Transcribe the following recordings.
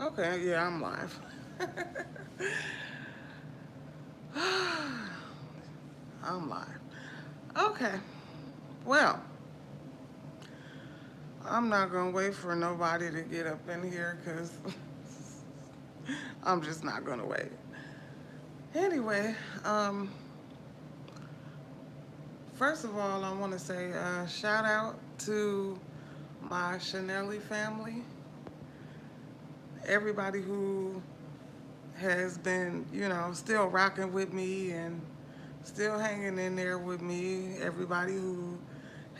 Okay, yeah, I'm live. I'm live. Okay, well, I'm not gonna wait for nobody to get up in here because I'm just not gonna wait. Anyway, first of all, I want to say shout out to my Chanellee family, everybody who has been, still rocking with me and still hanging in there with me. Everybody who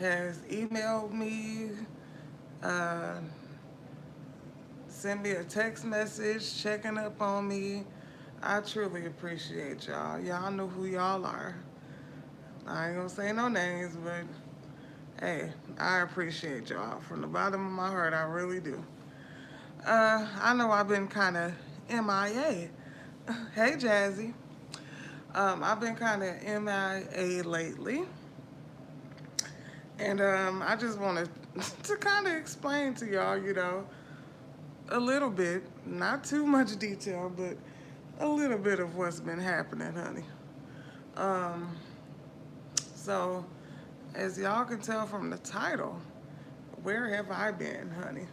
has emailed me, uh, sent me a text message, checking up on me. I truly appreciate y'all. Y'all know who y'all are. I ain't gonna say no names, but hey, I appreciate y'all from the bottom of my heart. I really do. I know I've been kind of MIA. Hey, Jazzy. I've been kind of MIA lately, and I just wanted to kind of explain to y'all, a little bit, not too much detail, but a little bit of what's been happening, honey. Um, so, as y'all can tell from the title, where have I been, honey?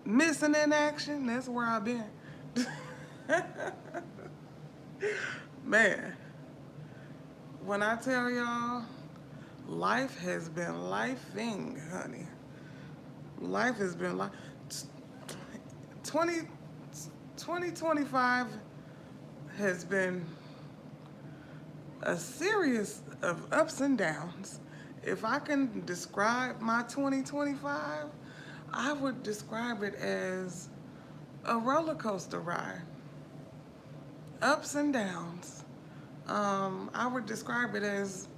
Missing in action, that's where I've been. Man, when I tell y'all, life has been lifing, honey. Life has been life. 20, 2025 has been a series of ups and downs. If I can describe my 2025, I would describe it as a roller coaster ride. Ups and downs. I would describe it as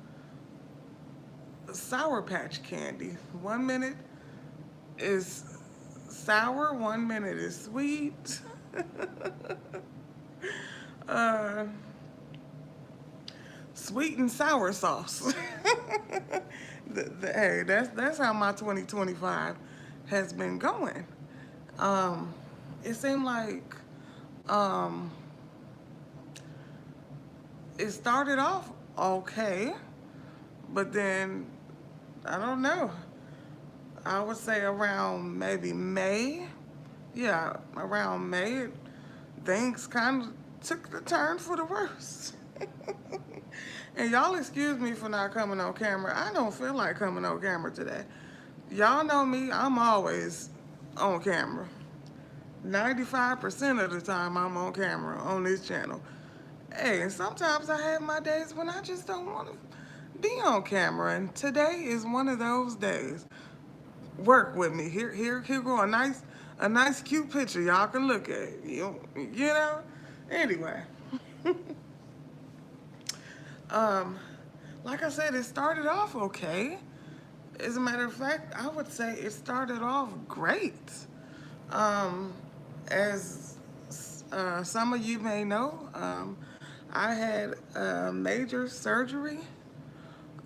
Sour Patch candy. 1 minute is sour, 1 minute is sweet. uh, Sweet and sour sauce. Hey, that's how my 2025 has been going. Um, it seemed like um, it started off okay, but then I don't know. I would say around maybe May. Yeah, around May, things kind of took the turn for the worse. And y'all excuse me for not coming on camera. I don't feel like coming on camera today. Y'all know me, I'm always on camera. 95% of the time I'm on camera on this channel. Hey, and sometimes I have my days when I just don't want to be on camera, and today is one of those days. Work with me. Here go a nice cute picture y'all can look at. You know? Anyway. Um, like I said, it started off okay. As a matter of fact, I would say it started off great. Um, as some of you may know, I had a major surgery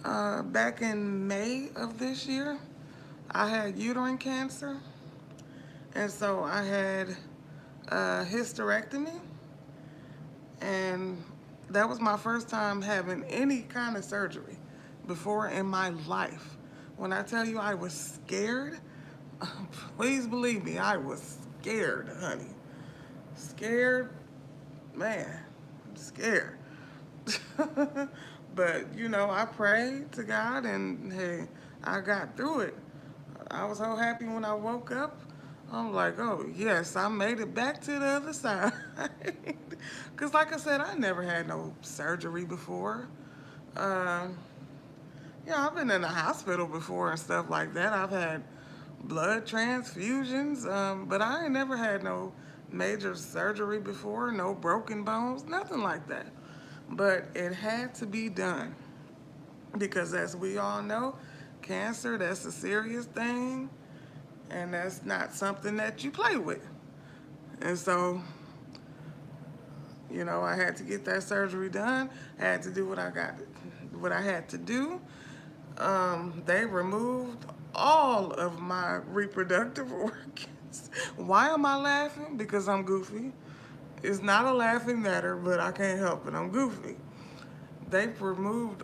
back in May of this year. I had uterine cancer, and so I had a hysterectomy, and that was my first time having any kind of surgery before in my life. When I tell you I was scared, please believe me, I was scared, honey. Scared, man, scared. But, I prayed to God and hey, I got through it. I was so happy when I woke up. I'm like, oh, yes, I made it back to the other side. Because, like I said, I never had no surgery before. Uh, I've been in the hospital before and stuff like that. I've had blood transfusions, but I ain't never had no major surgery before, no broken bones, nothing like that. But it had to be done because, as we all know, cancer, that's a serious thing, and that's not something that you play with. And so, I had to get that surgery done. I had to do what I had to do. They removed all of my reproductive organs. Why am I laughing? Because I'm goofy. It's not a laughing matter, but I can't help it. I'm goofy. They've removed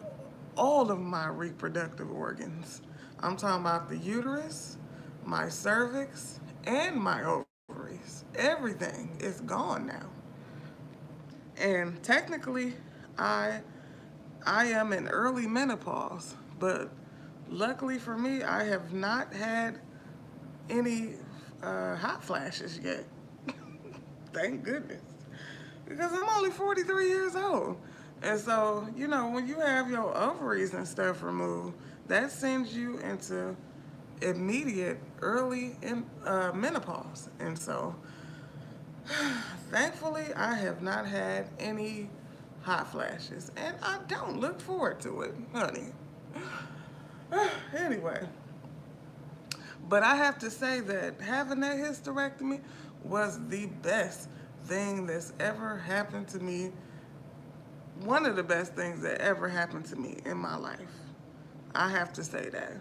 all of my reproductive organs. I'm talking about the uterus, my cervix, and my ovaries. Everything is gone now. And technically, I I am in early menopause, but luckily for me, I have not had any hot flashes yet. Thank goodness. Because I'm only 43 years old. And so, when you have your ovaries and stuff removed, that sends you into immediate early menopause. And so, thankfully, I have not had any hot flashes. And I don't look forward to it, honey. Anyway, but I have to say that having that hysterectomy was the best thing that's ever happened to me. One of the best things that ever happened to me in my life. I have to say that.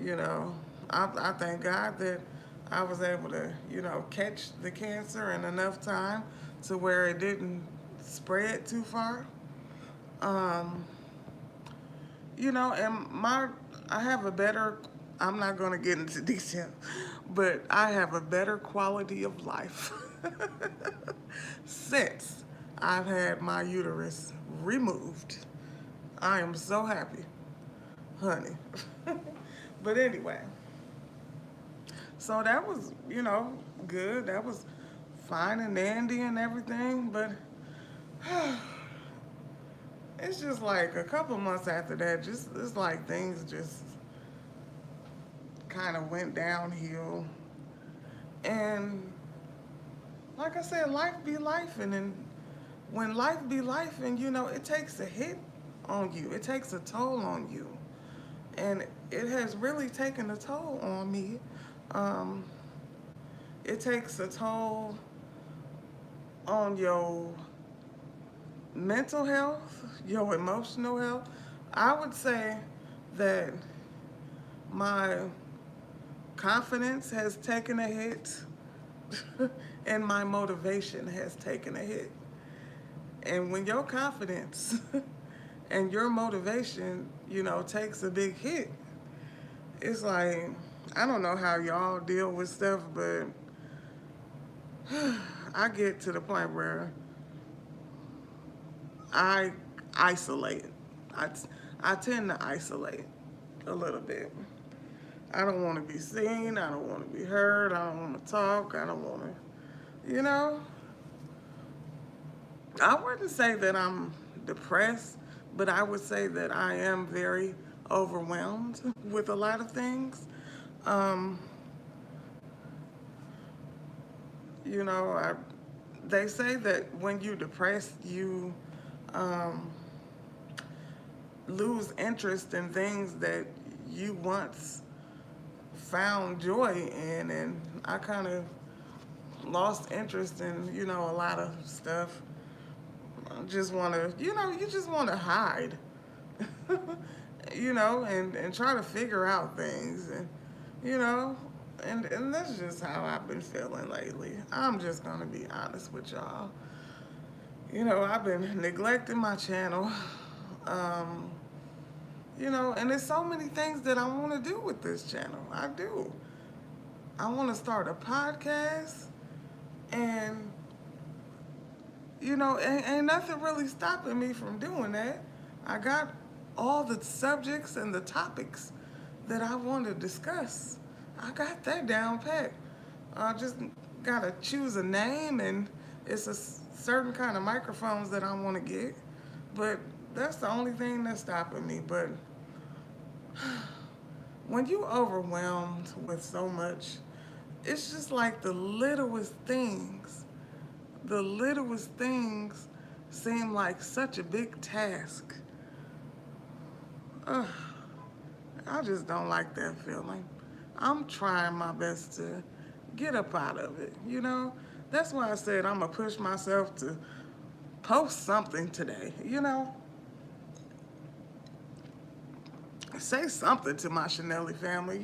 You know, I thank God that I was able to, catch the cancer in enough time to where it didn't spread too far. Um, I have a better, I'm not going to get into detail, but I have a better quality of life since I've had my uterus removed. I am so happy, honey. But anyway, so that was, good. That was fine and dandy and everything, but it's just like a couple months after that, it's like things just kind of went downhill. And like I said, life be life, and when life be life, and it takes a hit on you. It takes a toll on you. And it has really taken a toll on me. Um, it takes a toll on your mental health, your emotional health. I would say that my confidence has taken a hit and my motivation has taken a hit. And when your confidence and your motivation, takes a big hit, it's like, I don't know how y'all deal with stuff, but I get to the point where I isolate. I, I tend to isolate a little bit. I don't want to be seen. I don't want to be heard. I don't want to talk. I don't want to, I wouldn't say that I'm depressed, but I would say that I am very overwhelmed with a lot of things. Um, you know, I, they say that when you're depressed, you um, lose interest in things that you once found joy in, and I kind of lost interest in, a lot of stuff. I just want to, you just want to hide, and try to figure out things, and, you know, and that's just how I've been feeling lately. I'm just going to be honest with y'all. I've been neglecting my channel, um, and there's so many things that I want to do with this channel. I do. I want to start a podcast, and ain't nothing really stopping me from doing that. I got all the subjects and the topics that I want to discuss. I got that down pat. I just gotta choose a name, and it's a certain kind of microphones that I want to get. But that's the only thing that's stopping me. But when you overwhelmed with so much, it's just like the littlest things. The littlest things seem like such a big task. Ugh, I just don't like that feeling. I'm trying my best to get up out of it, That's why I said I'm going to push myself to post something today, Say something to my Chanellee family,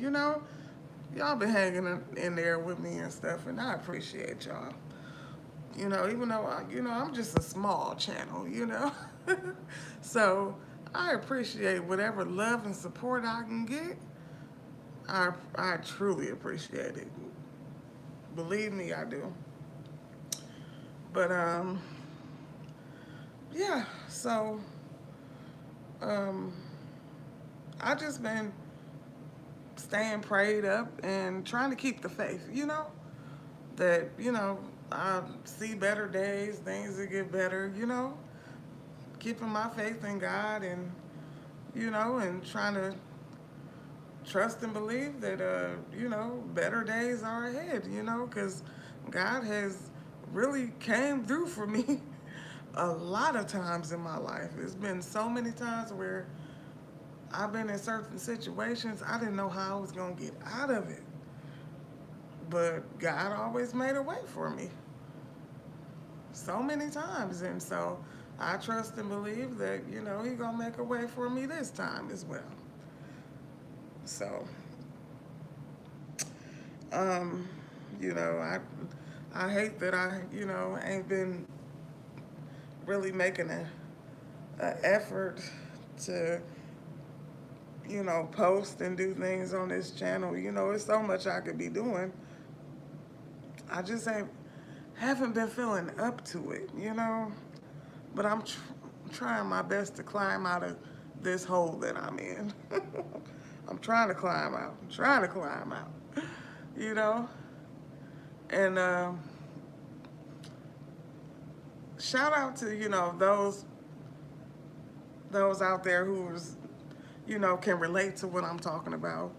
y'all been hanging in there with me and stuff, and I appreciate y'all. You know, even though I'm just a small channel, you know. So I appreciate whatever love and support I can get. I truly appreciate it. Believe me, I do. But yeah. So um, I just been staying prayed up and trying to keep the faith. You know that I see better days, things that get better. You know, keeping my faith in God and and trying to trust and believe that better days are ahead, because God has really came through for me a lot of times in my life. It's been so many times where I've been in certain situations I didn't know how I was going to get out of it, but God always made a way for me so many times. And so I trust and believe that He gonna make a way for me this time as well. So Um, you know, I hate that I, ain't been really making a effort to, post and do things on this channel. You know, it's so much I could be doing. I just haven't been feeling up to it, But I'm trying my best to climb out of this hole that I'm in. I'm trying to climb out. I'm trying to climb out, you know? And shout out to those out there who's can relate to what I'm talking about.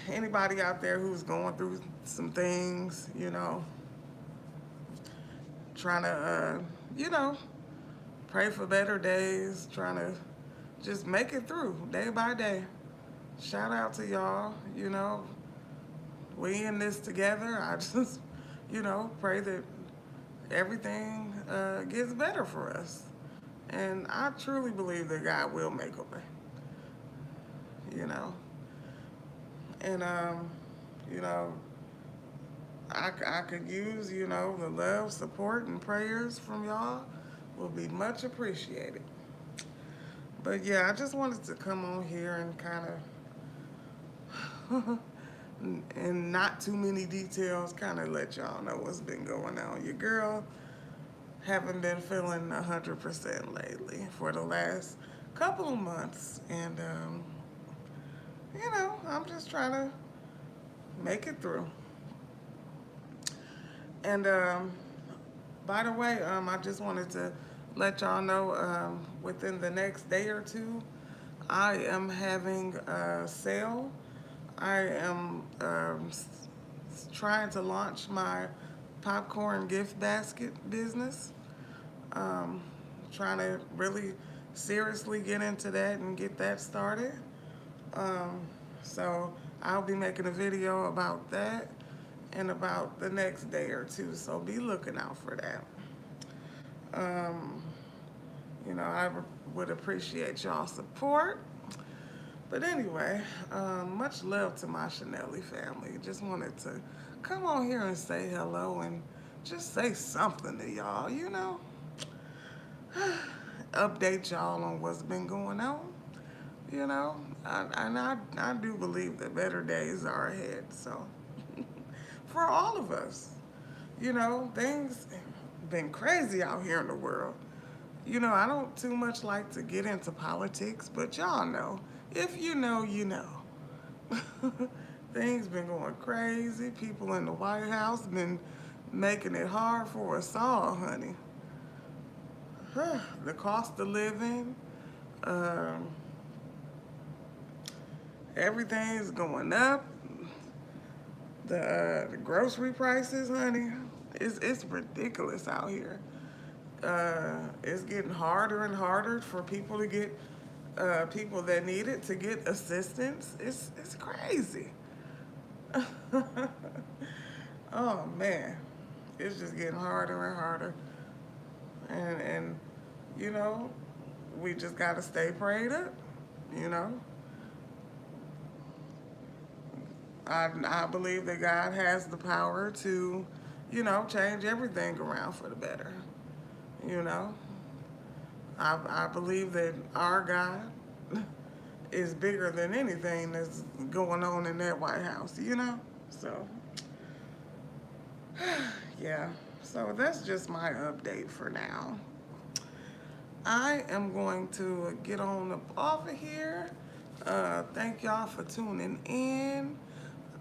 Anybody out there who's going through some things, trying to pray for better days, trying to just make it through day by day. Shout out to y'all. We in this together. I just pray that everything gets better for us. And I truly believe that God will make a way, you know. And, you know, I could use, the love, support, and prayers from y'all will be much appreciated. But yeah, I just wanted to come on here and kind of, and not too many details, kind of let y'all know what's been going on. Your girl haven't been feeling 100% lately for the last couple of months. And, I'm just trying to make it through. And by the way, I just wanted to let y'all know within the next day or two, I am having a sale. I am trying to launch my popcorn gift basket business. Trying to really seriously get into that and get that started. So I'll be making a video about that in about the next day or two. So be looking out for that. I would appreciate y'all's support. But anyway, much love to my Chanellee family. Just wanted to come on here and say hello and just say something to y'all, update y'all on what's been going on, I do believe that better days are ahead. So for all of us, things been crazy out here in the world. I don't too much like to get into politics, but y'all know, if you know, you know. Things been going crazy. People in the White House been making it hard for us all, honey. The cost of living, everything's going up. The grocery prices, honey, it's ridiculous out here. It's getting harder and harder for people to get people that need it to get assistance. It's crazy. Oh man, it's just getting harder and harder. And we just gotta stay prayed up. You know. I believe that God has the power to, change everything around for the better. You know, I believe that our God is bigger than anything that's going on in that White House, So, yeah. So that's just my update for now. I am going to get on up off of here. Thank y'all for tuning in.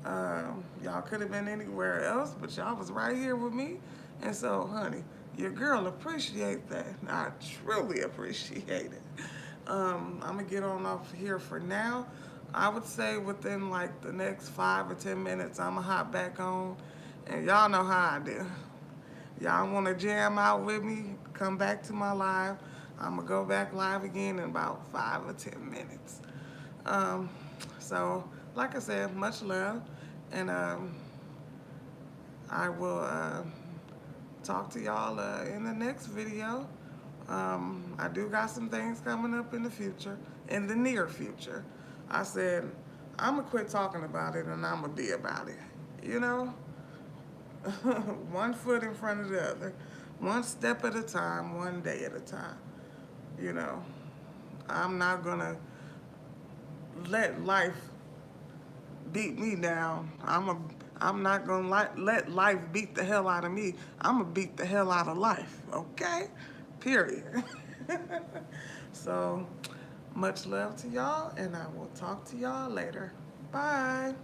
Y'all could have been anywhere else, but y'all was right here with me. And so, honey, your girl appreciate that. I truly appreciate it. I'm going to get on off here for now. I would say within like the next 5 or 10 minutes, I'm going to hop back on. And y'all know how I do. Y'all want to jam out with me, come back to my live. I'm going to go back live again in about 5 or 10 minutes. So, like I said, much love. And I will talk to y'all in the next video. I do got some things coming up in the future, in the near future. I said, I'm going to quit talking about it and I'm going to be about it. One foot in front of the other. One step at a time, one day at a time. I'm not going to let life beat me down. I'm not going to let life beat the hell out of me. I'm going to beat the hell out of life, okay? Period. So, much love to y'all, and I will talk to y'all later. Bye.